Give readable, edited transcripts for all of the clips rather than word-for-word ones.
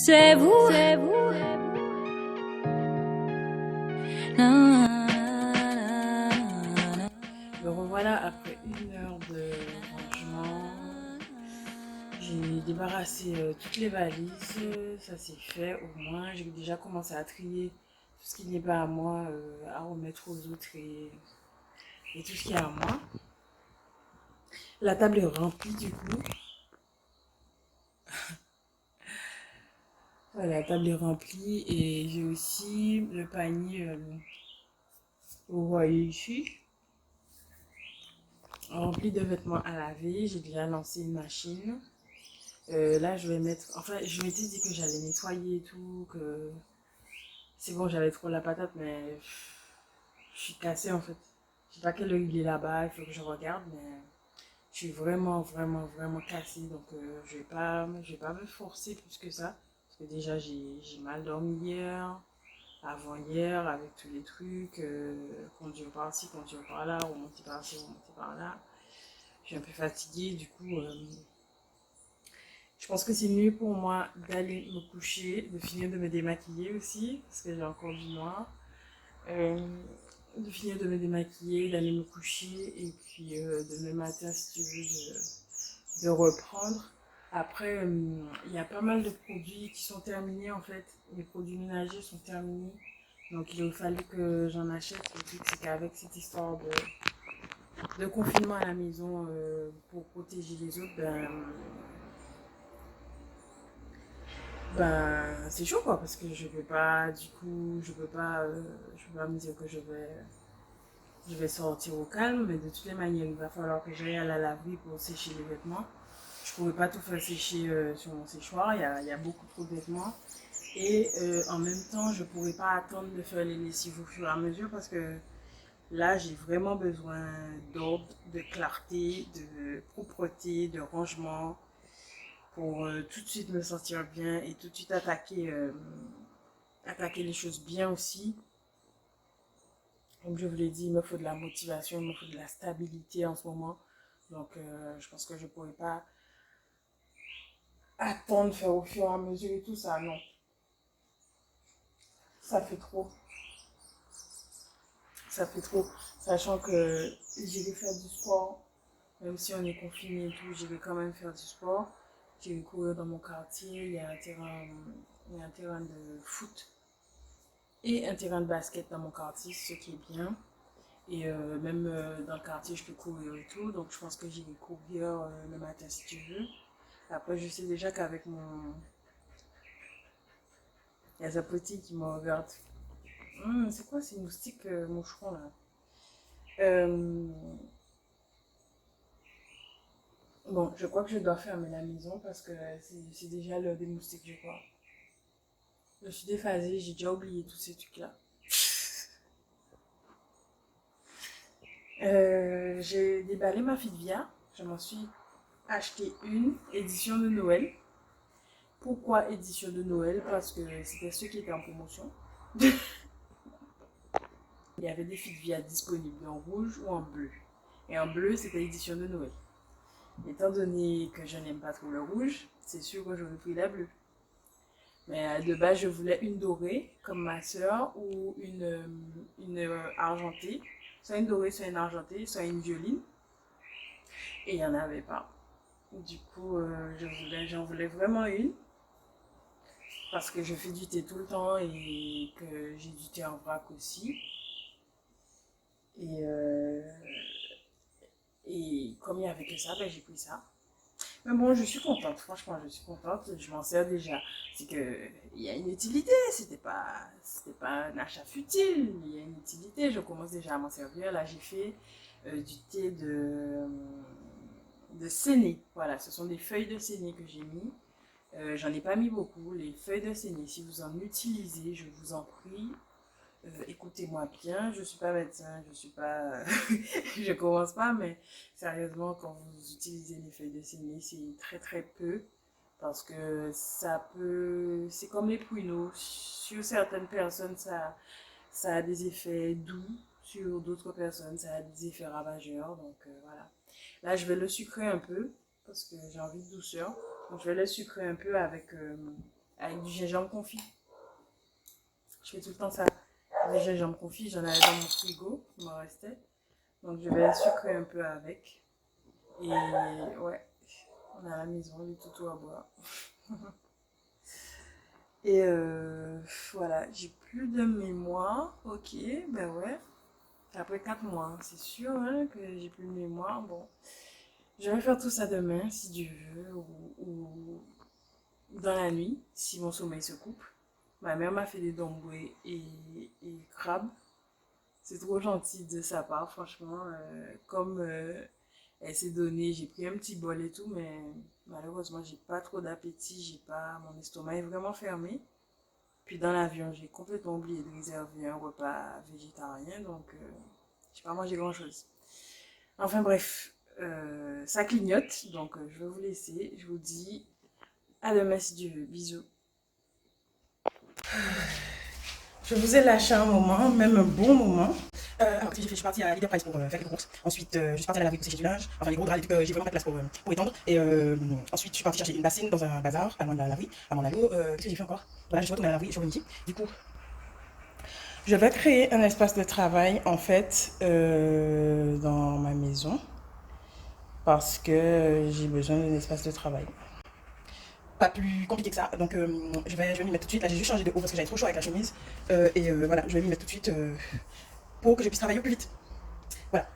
C'est vous, c'est vous. Me revoilà après 1 heure de rangement. J'ai débarrassé toutes les valises, ça c'est fait au moins. J'ai déjà commencé à trier tout ce qui n'est pas à moi, à remettre aux autres et tout ce qui est à moi. La table est remplie du coup. Voilà, la table est remplie et j'ai aussi le panier, vous voyez ici, rempli de vêtements à laver. J'ai déjà lancé une machine. Là, je vais mettre. Enfin, je m'étais dit que j'allais nettoyer et tout, que c'est bon, j'avais trop la patate, mais je suis cassée en fait. Je sais pas quelle heure il est là-bas, il faut que je regarde, mais je suis vraiment, vraiment, vraiment cassée. Donc, je vais pas me forcer plus que ça. Parce que déjà, j'ai mal dormi hier, avant-hier, avec tous les trucs, conduire par-ci, conduire par-là, remonter par-ci, remonter par-là. Je suis un peu fatiguée, du coup. Je pense que c'est mieux pour moi d'aller me coucher, de finir de me démaquiller aussi, parce que j'ai encore du noir. Euh, de finir de me démaquiller, d'aller me coucher, et puis demain matin, si tu veux, de reprendre. Après, il y a pas mal de produits qui sont terminés en fait. Les produits ménagers sont terminés. Donc il a fallu que j'en achète. Le truc, c'est qu'avec cette histoire de confinement à la maison pour protéger les autres, ben, c'est chaud quoi, parce que je peux pas, du coup, je peux pas me dire que je vais sortir au calme, mais de toutes les manières, il va falloir que j'aille à la laverie pour sécher les vêtements. Je pourrais pas tout faire sécher sur mon séchoir, il y a beaucoup trop de vêtements. Et en même temps, je pourrais pas attendre de faire les lessives au fur et à mesure parce que là, j'ai vraiment besoin d'ordre, de clarté, de propreté, de rangement pour tout de suite me sentir bien et tout de suite attaquer les choses bien aussi. Comme je vous l'ai dit, il me faut de la motivation, il me faut de la stabilité en ce moment. Donc, je pense que je ne pourrais pas attendre, faire au fur et à mesure et tout ça. Non, ça fait trop. Ça fait trop. Sachant que j'irai faire du sport, même si on est confiné et tout, j'irai quand même faire du sport. J'irai courir dans mon quartier. Il y a un terrain de foot et un terrain de basket dans mon quartier, ce qui est bien. Et même dans le quartier, je peux courir et tout. Donc, je pense que j'irai courir le matin si tu veux. Après, je sais déjà qu'avec mon. Il y a Zapoti qui me regarde. C'est quoi ces moustiques moucherons là? Euh, Bon, je crois que je dois fermer la maison parce que c'est déjà l'heure des moustiques, je crois. Je suis déphasée, j'ai déjà oublié tous ces trucs-là. J'ai déballé ma Fitvia. Je m'en suis acheté une édition de Noël. Pourquoi édition de Noël? Parce que c'était ceux qui étaient en promotion. Il y avait des Fitvia disponibles en rouge ou en bleu. Et en bleu, c'était édition de Noël. Étant donné que je n'aime pas trop le rouge, c'est sûr que j'aurais pris la bleue. Mais de base, je voulais une dorée, comme ma soeur, ou une argentée. Soit une dorée, soit une argentée, soit une violine. Et il n'y en avait pas. Du coup, j'en voulais vraiment une. Parce que je fais du thé tout le temps et que j'ai du thé en vrac aussi. Et, euh, et comme il n'y avait que ça, ben, j'ai pris ça. Mais bon, je suis contente, franchement, je suis contente, je m'en sers déjà. C'est que il y a une utilité, c'était pas un achat futile, il y a une utilité, je commence déjà à m'en servir. Là, j'ai fait du thé de séné. Voilà, ce sont des feuilles de séné que j'ai mis. J'en ai pas mis beaucoup, les feuilles de séné. Si vous en utilisez, je vous en prie, écoutez-moi bien, je suis pas médecin, je suis pas, je commence pas, mais sérieusement, quand vous utilisez les feuilles de séné, c'est très très peu parce que ça peut, c'est comme les pruneaux. Sur certaines personnes, ça a des effets doux, sur d'autres personnes, ça a des effets ravageurs. Donc voilà. Là, je vais le sucrer un peu parce que j'ai envie de douceur. Donc je vais le sucrer un peu avec du gingembre confit. Je fais tout le temps ça. Le gingembre confit, j'en avais dans mon frigo, il m'en restait. Donc je vais sucrer un peu avec. Et ouais, on a à la maison du toutou à boire. Et voilà, j'ai plus de mémoire. Ok, ben ouais. Après 4 mois, c'est sûr hein, que j'ai plus de mémoire. Bon, je vais faire tout ça demain si Dieu veut, ou dans la nuit, si mon sommeil se coupe. Ma mère m'a fait des dombrés et crabes. C'est trop gentil de sa part, franchement. Comme elle s'est donnée, j'ai pris un petit bol et tout, mais malheureusement, j'ai pas trop d'appétit. J'ai pas, mon estomac est vraiment fermé. Puis dans l'avion, j'ai complètement oublié de réserver un repas végétarien, donc j'ai pas mangé grand-chose. Enfin bref, ça clignote, donc je vais vous laisser. Je vous dis à demain si Dieu veut. Bisous. Je vous ai lâché un moment, même un bon moment. Alors, je suis partie à Leader Price pour faire quelques courses. Ensuite, je suis partie à la laverie pour sécher du linge. Enfin, les gros draps, j'ai vraiment pas de place pour étendre. Et ensuite, je suis partie chercher une bassine dans un bazar, à loin de la laverie, à mon avis. Qu'est-ce que j'ai fait encore? Voilà, je suis retournée à la laverie sur Unity. Du coup, je vais créer un espace de travail, en fait, dans ma maison. Parce que j'ai besoin d'un espace de travail. Pas plus compliqué que ça, donc je vais m'y mettre tout de suite. Là, j'ai juste changé de haut parce que j'avais trop chaud avec la chemise. Voilà, je vais m'y mettre tout de suite pour que je puisse travailler au plus vite. Voilà.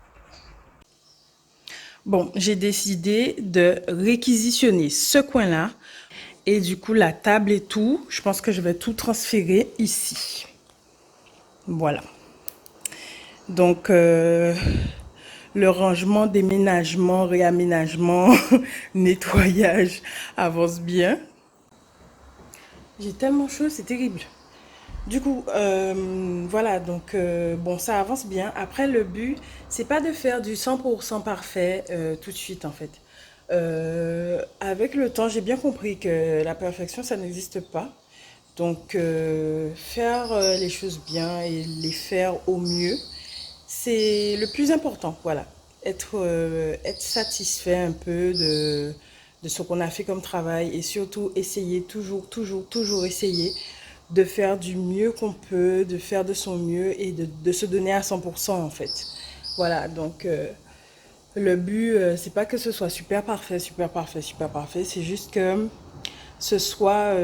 Bon, j'ai décidé de réquisitionner ce coin-là. Et du coup, la table et tout, je pense que je vais tout transférer ici. Voilà. Donc, le rangement, déménagement, réaménagement, nettoyage avance bien. J'ai tellement chaud, c'est terrible. Du coup, voilà, donc bon, ça avance bien. Après, le but, c'est pas de faire du 100% parfait tout de suite, en fait. Avec le temps, j'ai bien compris que la perfection, ça n'existe pas. Donc, faire les choses bien et les faire au mieux, c'est le plus important, voilà. Être satisfait un peu de ce qu'on a fait comme travail et surtout essayer, toujours essayer de faire du mieux qu'on peut, de faire de son mieux et de se donner à 100% en fait. Voilà, donc le but, c'est pas que ce soit super parfait, c'est juste que ce soit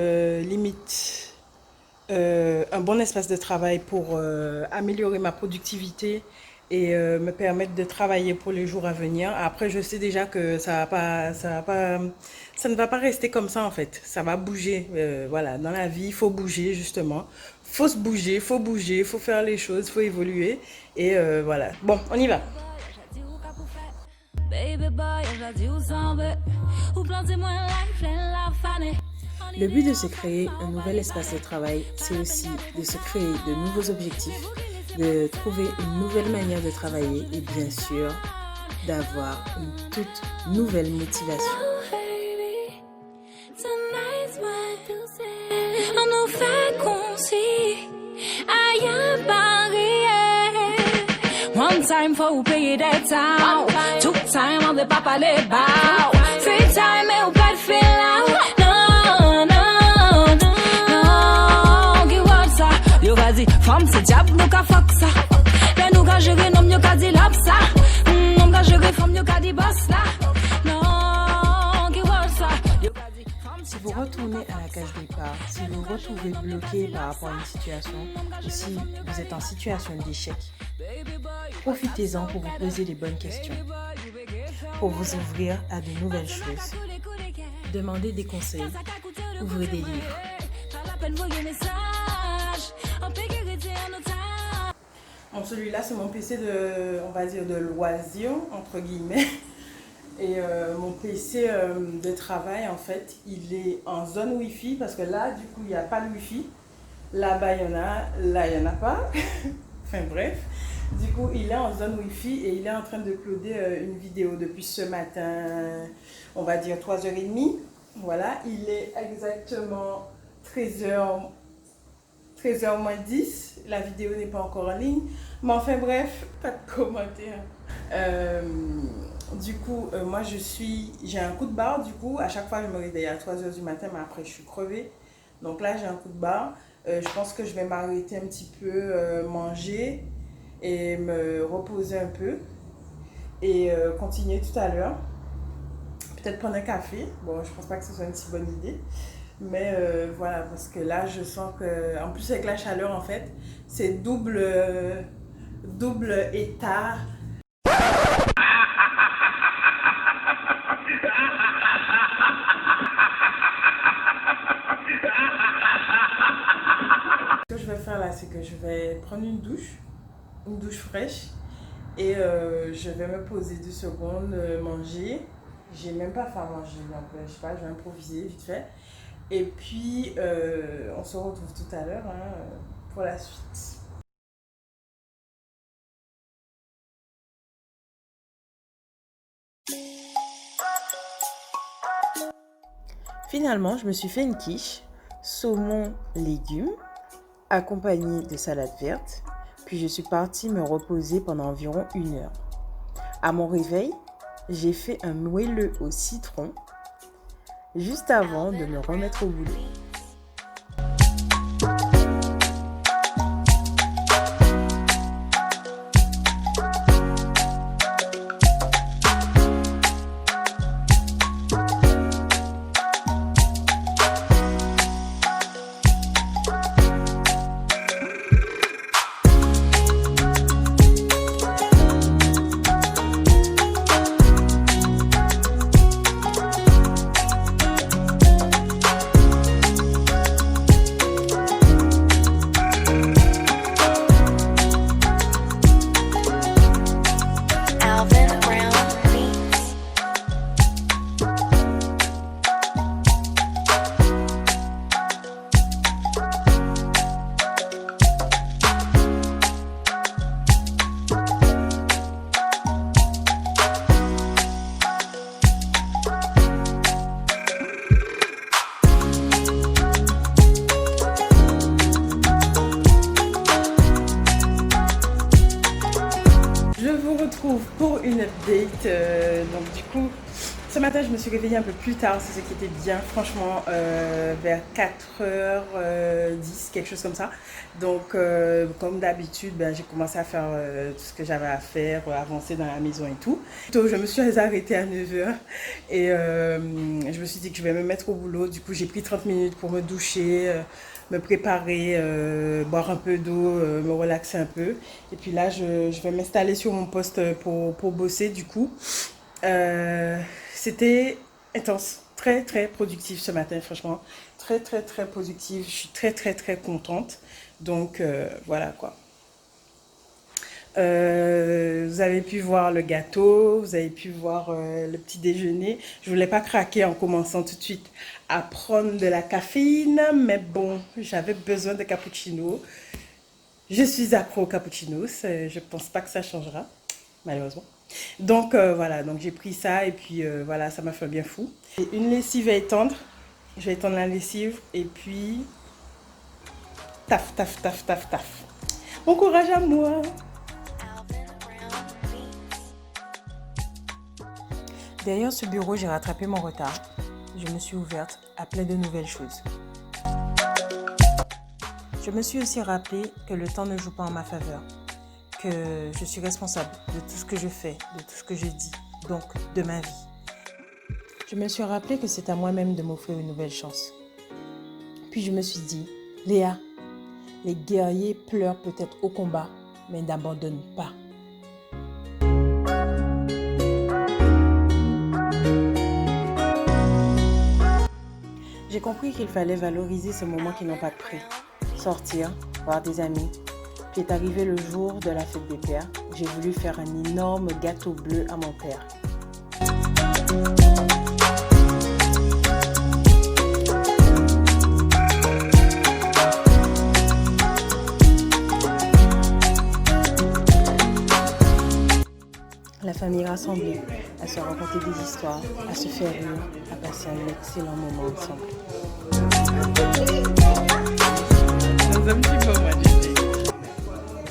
limite un bon espace de travail pour améliorer ma productivité et me permettre de travailler pour les jours à venir. Après, je sais déjà que ça ne va pas rester comme ça en fait. Ça va bouger. Voilà, dans la vie, il faut bouger justement. Faut se bouger, faut faire les choses, faut évoluer. Et voilà. Bon, on y va. Le but de se créer un nouvel espace de travail, c'est aussi de se créer de nouveaux objectifs, de trouver une nouvelle manière de travailler et bien sûr d'avoir une toute nouvelle motivation. One time for ou payer des temps, two time on the papa les bow, three time et ou pas de feel out. Femme c'est diable nous ka fuck ça. Mais nous ka gérer nom nous ka di lap ça. Nous ka gérer femme nous ka di boss là. Non, qui voit ça. Si vous retournez à la case départ, si vous vous retrouvez bloqué par rapport à une situation, ou si vous êtes en situation d'échec, profitez-en pour vous poser les bonnes questions, pour vous ouvrir à de nouvelles choses. Demandez des conseils, ouvrez des livres. Bon, celui-là, c'est mon PC on va dire, de loisir, entre guillemets. Et mon PC de travail, en fait, il est en zone Wi-Fi parce que là, du coup, il n'y a pas de Wi-Fi. Là-bas, il y en a, là, il n'y en a pas. Enfin, bref. Du coup, il est en zone Wi-Fi et il est en train de uploader une vidéo depuis ce matin, on va dire 3h30. Voilà, il est exactement 13h moins 10. La vidéo n'est pas encore en ligne. Mais enfin, bref, pas de commentaires. Du coup, moi j'ai un coup de barre, du coup, à chaque fois je me réveille à 3h du matin, mais après je suis crevée. Donc là, j'ai un coup de barre. Je pense que je vais m'arrêter un petit peu, manger et me reposer un peu et continuer tout à l'heure. Peut-être prendre un café. Bon, je pense pas que ce soit une si bonne idée. Mais voilà, parce que là, je sens que, en plus avec la chaleur, en fait, c'est double état. Ce que je vais faire là, c'est que je vais prendre une douche fraîche, et je vais me poser 2 secondes, manger. J'ai même pas faim à manger, donc je sais pas, je vais improviser vite fait. Et puis, on se retrouve tout à l'heure, hein, pour la suite. Finalement, je me suis fait une quiche, saumon, légumes, accompagnée de salade verte. Puis je suis partie me reposer pendant environ 1 heure. À mon réveil, j'ai fait un moelleux au citron juste avant de me remettre au boulot. Je vous retrouve pour une update. Donc du coup, ce matin, je me suis réveillée un peu plus tard, c'est ce qui était bien, franchement, vers 4h10, quelque chose comme ça. Donc, comme d'habitude, j'ai commencé à faire tout ce que j'avais à faire, avancer dans la maison et tout. Donc, je me suis arrêtée à 9h et je me suis dit que je vais me mettre au boulot. Du coup, j'ai pris 30 minutes pour me doucher, me préparer, boire un peu d'eau, me relaxer un peu. Et puis là, je vais m'installer sur mon poste pour bosser du coup. C'était intense, très très productif ce matin, franchement. Très très très productif, je suis très très très contente. Donc voilà quoi. Vous avez pu voir le gâteau, vous avez pu voir le petit déjeuner. Je voulais pas craquer en commençant tout de suite à prendre de la caféine, mais bon, j'avais besoin de cappuccino. Je suis accro au cappuccino, je pense pas que ça changera, malheureusement. Donc voilà, donc j'ai pris ça et puis voilà, ça m'a fait un bien fou. Et une lessive à étendre, je vais étendre la lessive et puis taf, taf, taf, taf, taf. Bon courage à moi! Derrière ce bureau, j'ai rattrapé mon retard. Je me suis ouverte à plein de nouvelles choses. Je me suis aussi rappelé que le temps ne joue pas en ma faveur, que je suis responsable de tout ce que je fais, de tout ce que je dis, donc de ma vie. Je me suis rappelé que c'est à moi-même de m'offrir une nouvelle chance. Puis je me suis dit, Léa, les guerriers pleurent peut-être au combat, mais n'abandonnent pas. J'ai compris qu'il fallait valoriser ces moments qui n'ont pas de prix. Sortir, voir des amis. Puis est arrivé le jour de la fête des pères. J'ai voulu faire un énorme gâteau bleu à mon père. La famille rassemblée, à se raconter des histoires, à se faire rire, à passer un excellent moment ensemble.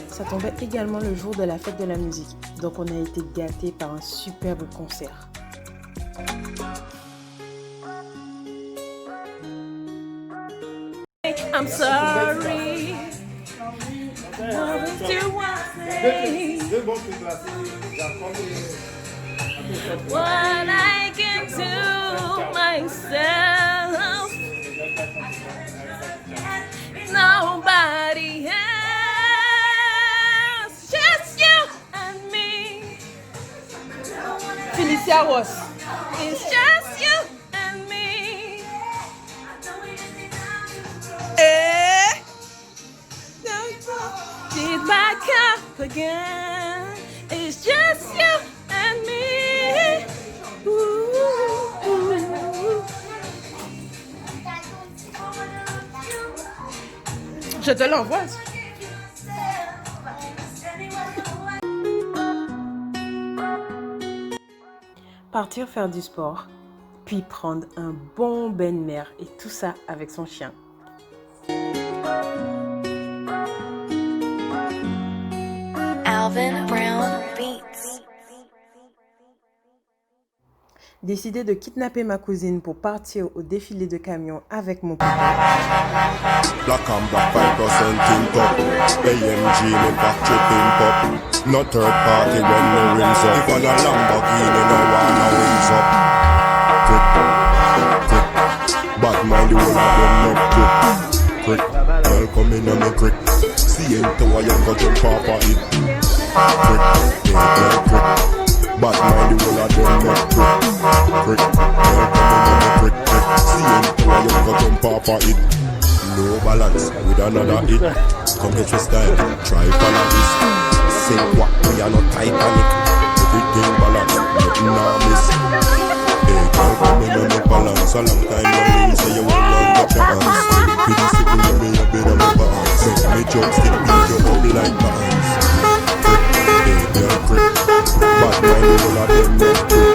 Ça tombait également le jour de la fête de la musique, donc on a été gâtés par un superbe concert. I'm sorry. What I can do myself, nobody else, just you and me. Felicia Ross. It's just you and me. Eh? She's back up again. It's just you and me. Ooh, ooh, ooh. Je te l'envoie. Partir faire du sport, puis prendre un bon bain de mer et tout ça avec son chien. Alvin Brown Beats. Décider de kidnapper ma cousine pour partir au défilé de camions avec mon papa. Black and black 5% tint up. AMG me back tripping pop. No third party when me rims up. If I a Lamborghini no one no wings up. Crick, crick. Bad mind the whole of them no crick. Crick, girl come in on me crick. See into a young go jump off of it. Crick, yeah girl crick. Bad mind the whole of them no crick. Crick, girl come in on me crick. See into a young go jump off of it. No balance with another hit. Come get your style, try follow this. Say what we are not Titanic. Everything balance, nothing now miss. Hey girl, come in on the balance. A long time you mean say you want to touch your hands. Pretty sitting on me a bit of a balance. Make me jump stick, build you up like bands. Crick, hey girl, crick. Bad mind the whole of them not crick.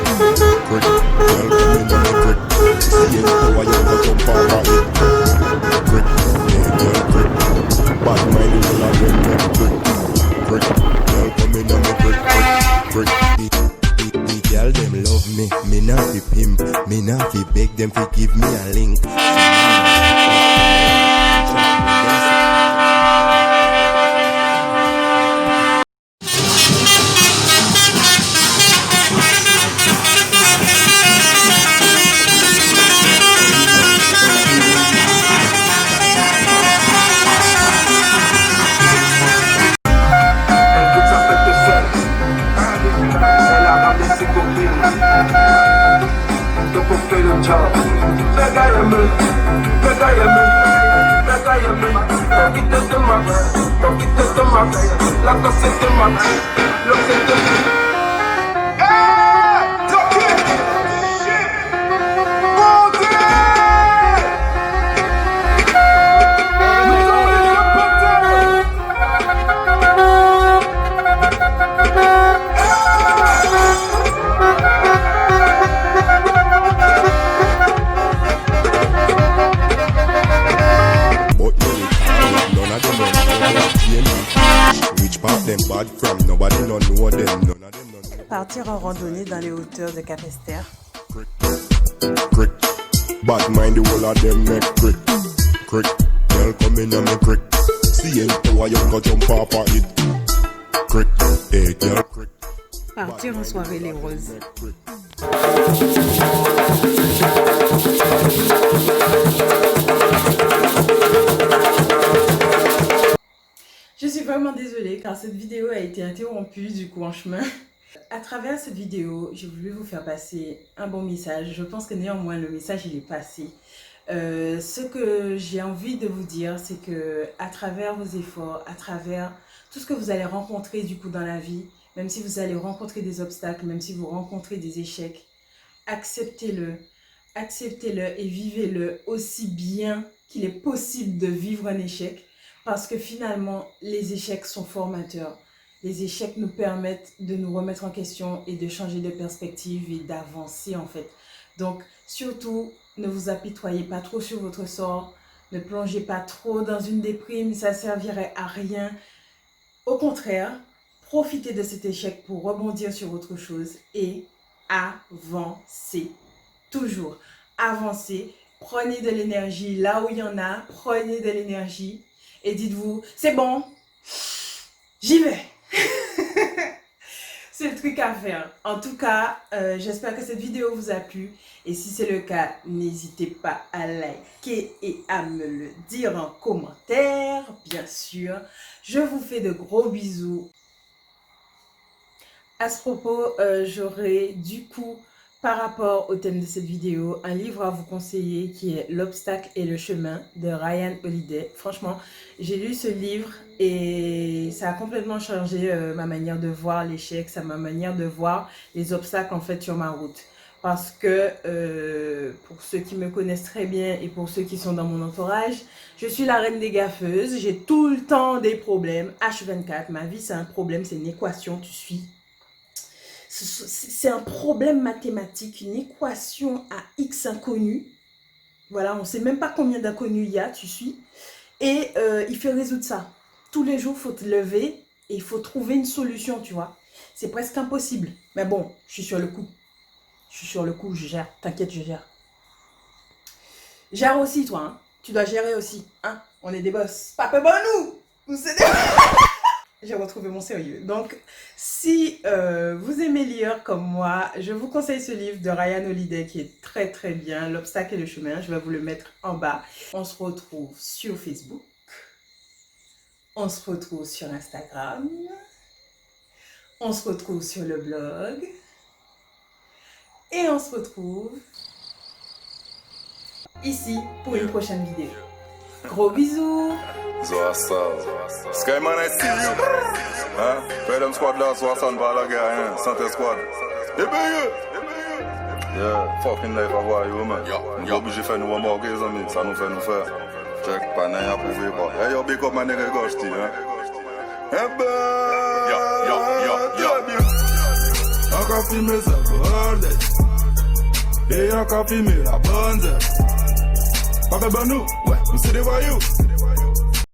Crick, girl, come in on the crick. See it, how you go jump over it. Crick, yeah, girl, crick. Bad mind the whole of them not crick. Crick, girl, come in on me crick, crick, crick. The girl them love me, me not fi pimp, me not fi beg them fi give me a link. Partir en randonnée dans les hauteurs de Capesterre. Crick, bad mind the whole of them neck crick. Crick, girl come in on me crick. See it, how you go jump off of it. Crick, hey girl crick. Partir en soirée les roses. Je suis vraiment désolée car cette vidéo a été interrompue du coup en chemin. À travers cette vidéo, j'ai voulu vous faire passer un bon message. Je pense que néanmoins le message il est passé. Ce que j'ai envie de vous dire, c'est que à travers vos efforts, à travers tout ce que vous allez rencontrer du coup dans la vie, même si vous allez rencontrer des obstacles, même si vous rencontrez des échecs, acceptez-le, acceptez-le et vivez-le aussi bien qu'il est possible de vivre un échec. Parce que finalement, les échecs sont formateurs. Les échecs nous permettent de nous remettre en question et de changer de perspective et d'avancer en fait. Donc surtout, ne vous apitoyez pas trop sur votre sort. Ne plongez pas trop dans une déprime, ça ne servirait à rien. Au contraire, profitez de cet échec pour rebondir sur autre chose et avancez. Toujours avancez Prenez de l'énergie là où il y en a, prenez de l'énergie et dites-vous, c'est bon, j'y vais. C'est le truc à faire. En tout cas, j'espère que cette vidéo vous a plu. Et si c'est le cas, n'hésitez pas à liker et à me le dire en commentaire, bien sûr. Je vous fais de gros bisous. À ce propos, j'aurai du coup, par rapport au thème de cette vidéo, un livre à vous conseiller qui est L'obstacle et le chemin de Ryan Holiday. Franchement, j'ai lu ce livre et ça a complètement changé ma manière de voir l'échec, ma manière de voir les obstacles en fait sur ma route. Parce que pour ceux qui me connaissent très bien et pour ceux qui sont dans mon entourage, je suis la reine des gaffeuses. J'ai tout le temps des problèmes. H24, ma vie c'est un problème, c'est une équation, tu suis. C'est un problème mathématique, une équation à x inconnus. Voilà, on ne sait même pas combien d'inconnus il y a, tu suis. Et il faut résoudre ça. Tous les jours, il faut te lever et il faut trouver une solution, tu vois. C'est presque impossible. Mais bon, je suis sur le coup. Je suis sur le coup, je gère. T'inquiète, je gère. Gère aussi, toi. Hein. Tu dois gérer aussi. Hein. On est des boss. Papa bon nous c'est des... J'ai retrouvé mon sérieux. Donc, si vous aimez lire comme moi, je vous conseille ce livre de Ryan Holiday qui est très très bien, L'obstacle et le chemin. Je vais vous le mettre en bas. On se retrouve sur Facebook. On se retrouve sur Instagram. On se retrouve sur le blog. Et on se retrouve ici pour une prochaine vidéo. Gros bisous! Skyman, I see you. Hein? Fais them squad là, 60 balles la gars, hein? Santé squad. Yeah, fucking life à voir, yo, man. Nous sommes obligés de faire nous remarquer, les amis. Ça nous fait nous faire. Check, pas n'a rien prouvé, quoi. Hey, yo, big up, my nigga, Ghosty, hein? Eh ben, yo. Encore filmer ça, bordel. Et encore filmer la bande. Pas fait bon nous, ouais, nous c'est des voyous.